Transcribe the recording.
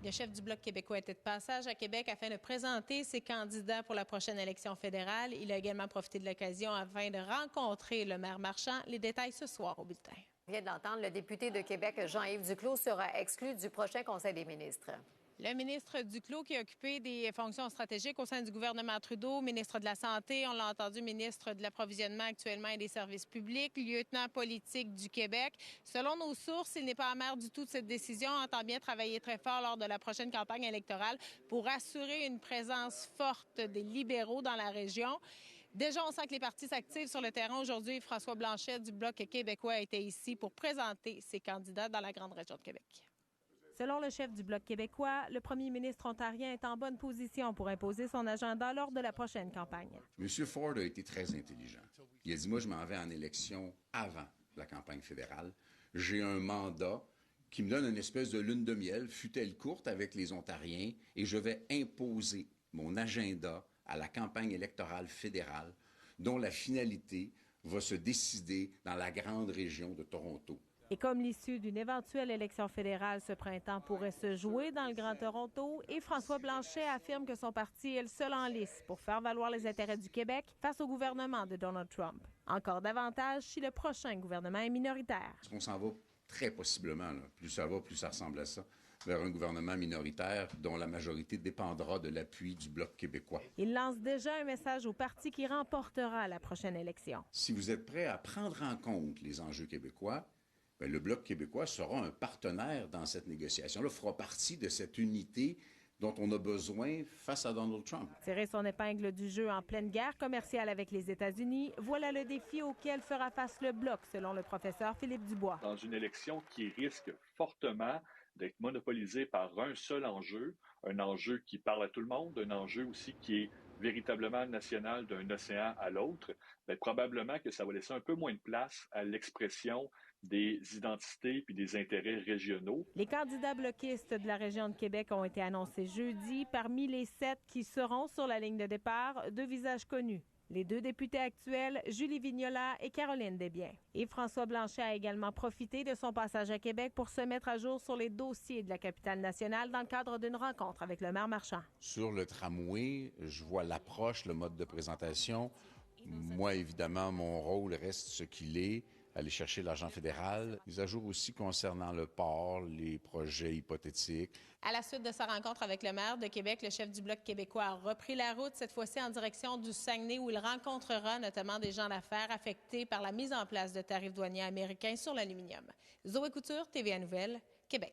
Le chef du Bloc québécois était de passage à Québec afin de présenter ses candidats pour la prochaine élection fédérale. Il a également profité de l'occasion afin de rencontrer le maire Marchand. Les détails ce soir au bulletin. On vient de l'entendre, le député de Québec, Jean-Yves Duclos, sera exclu du prochain Conseil des ministres. Le ministre Duclos, qui a occupé des fonctions stratégiques au sein du gouvernement Trudeau, ministre de la Santé, on l'a entendu, ministre de l'Approvisionnement actuellement et des Services publics, lieutenant politique du Québec. Selon nos sources, il n'est pas amer du tout de cette décision, entend bien travailler très fort lors de la prochaine campagne électorale pour assurer une présence forte des libéraux dans la région. Déjà, on sent que les partis s'activent sur le terrain aujourd'hui. François Blanchet du Bloc québécois était ici pour présenter ses candidats dans la grande région de Québec. Selon le chef du Bloc québécois, le premier ministre ontarien est en bonne position pour imposer son agenda lors de la prochaine campagne. M. Ford a été très intelligent. Il a dit, moi, je m'en vais en élection avant la campagne fédérale. J'ai un mandat qui me donne une espèce de lune de miel, fut-elle courte, avec les Ontariens, et je vais imposer mon agenda à la campagne électorale fédérale, dont la finalité va se décider dans la grande région de Toronto. Et comme l'issue d'une éventuelle élection fédérale ce printemps pourrait se jouer dans le Grand Toronto, et François Blanchet affirme que son parti est le seul en lice pour faire valoir les intérêts du Québec face au gouvernement de Donald Trump. Encore davantage si le prochain gouvernement est minoritaire. On s'en va très possiblement, là, plus ça va, plus ça ressemble à ça, vers un gouvernement minoritaire dont la majorité dépendra de l'appui du Bloc québécois. Il lance déjà un message au parti qui remportera la prochaine élection. Si vous êtes prêts à prendre en compte les enjeux québécois, bien, le Bloc québécois sera un partenaire dans cette négociation-là, fera partie de cette unité dont on a besoin face à Donald Trump. Tirer son épingle du jeu en pleine guerre commerciale avec les États-Unis, voilà le défi auquel fera face le Bloc, selon le professeur Philippe Dubois. Dans une élection qui risque fortement d'être monopolisée par un seul enjeu, un enjeu qui parle à tout le monde, un enjeu aussi qui est véritablement national d'un océan à l'autre, bien, probablement que ça va laisser un peu moins de place à l'expression des identités puis des intérêts régionaux. Les candidats bloquistes de la région de Québec ont été annoncés jeudi. Parmi les 7 qui seront sur la ligne de départ, 2 visages connus. Les 2 députés actuels, Julie Vignola et Caroline Desbiens. Et François Blanchet a également profité de son passage à Québec pour se mettre à jour sur les dossiers de la capitale nationale dans le cadre d'une rencontre avec le maire Marchand. Sur le tramway, je vois l'approche, le mode de présentation. Moi, évidemment, mon rôle reste ce qu'il est, aller chercher l'argent fédéral. Mise à jour aussi concernant le port, les projets hypothétiques. À la suite de sa rencontre avec le maire de Québec, le chef du Bloc québécois a repris la route, cette fois-ci en direction du Saguenay, où il rencontrera notamment des gens d'affaires affectés par la mise en place de tarifs douaniers américains sur l'aluminium. Zoé Couture, TVA Nouvelles,